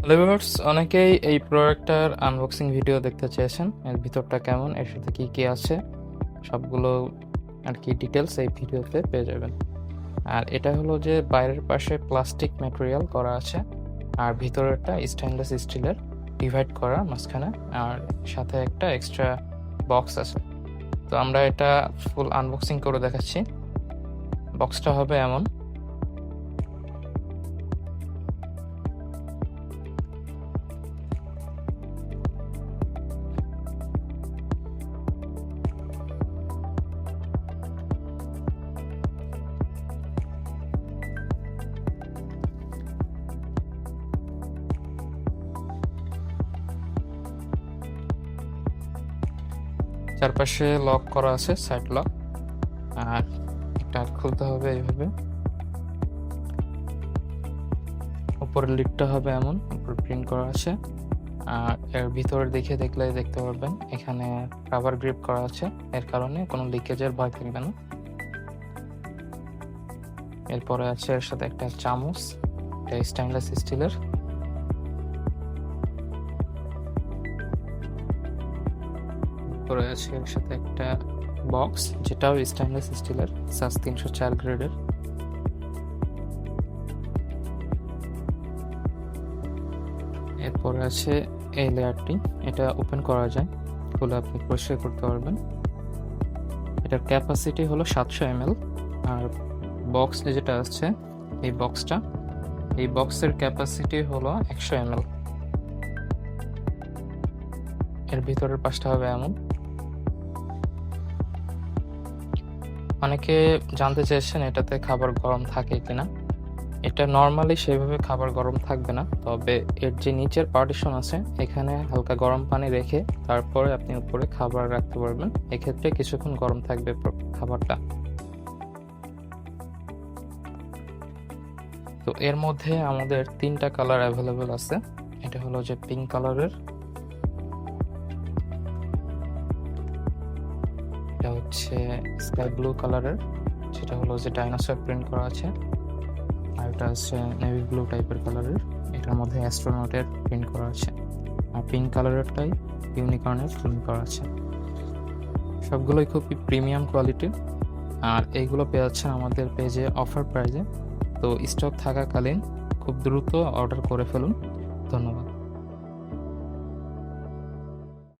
Hello viewers, অনেকেই এই প্রোডাক্টটার unboxing video দেখতে চেয়েছেন। এর ভিতরটা কেমন, এর সাথে কি কি আছে, সবগুলো আর কি ডিটেলস এই ভিডিওতে পেয়ে যাবেন। আর এটা হলো যে বাইরের পাশে প্লাস্টিক ম্যাটেরিয়াল করা আছে, আর ভিতরেরটা স্টেনলেস স্টিলের ডিভাইড করা মাঝখানে, আর সাথে একটা এক্সট্রা বক্স আছে। তো আমরা এটা ফুল আনবক্সিং করে দেখাচ্ছি। বক্সটা হবে এমন। চারপাশে লক করা আছে, সাইড লক। আর এটা খুলতে হবে এইভাবে। উপরের লিডটা হবে এমন, উপরে প্রিন্ট করা আছে। আর এর ভিতরে দেখলে দেখতে পারবেন এখানে রাবার গ্রিপ করা আছে, এর কারণে কোনো লিকেজের ভয় থাকবে না। এরপরে আছে এর সাথে একটা চামচ, এটা স্টেনলেস স্টিলের। এরপরে আছে এর সাথে একটা বক্স, যেটাও স্টেনলেস স্টিলের, সাস 304 গ্রেডের। এরপরে আছে এই লেয়ারটি, এটা ওপেন করা যায়, খুলে আপনি পরিষ্কার করতে পারবেন। এটার ক্যাপাসিটি হলো 700 ml। আর বক্স যেটা আছে, এই বক্সের ক্যাপাসিটি হলো 100 ml। এর ভিতরের পাশটা হবে এমন। অনেকে জানতে চেয়েছেন এটাতে খাবার গরম থাকে কিনা। এটা নর্মালি সেভাবে খাবার গরম থাকবে না, তবে এর যে নিচের পার্টিশন আছে এখানে হালকা গরম পানি রেখে তারপরে আপনি উপরে খাবার রাখতে পারবেন। এক্ষেত্রে কিছুক্ষণ গরম থাকবে খাবারটা। তো এর মধ্যে আমাদের 3টা কালার অ্যাভেলেবেল আছে। এটা হলো যে পিঙ্ক কালারের, এটা হচ্ছে স্কাই ব্লু কালারের, যেটা হলো যে ডাইনোসর প্রিন্ট করা আছে। আর এটা হচ্ছে নেভি ব্লু টাইপের কালারের, এটার মধ্যে অ্যাস্ট্রোনটের প্রিন্ট করা আছে। আর পিঙ্ক কালারেরটাই ইউনিকর্নের প্রিন্ট করা আছে। সবগুলোই খুবই প্রিমিয়াম কোয়ালিটির। আর এইগুলো পেয়ে যাচ্ছেন আমাদের পেজে অফার প্রাইজে। তো স্টক থাকাকালীন খুব দ্রুত অর্ডার করে ফেলুন। ধন্যবাদ।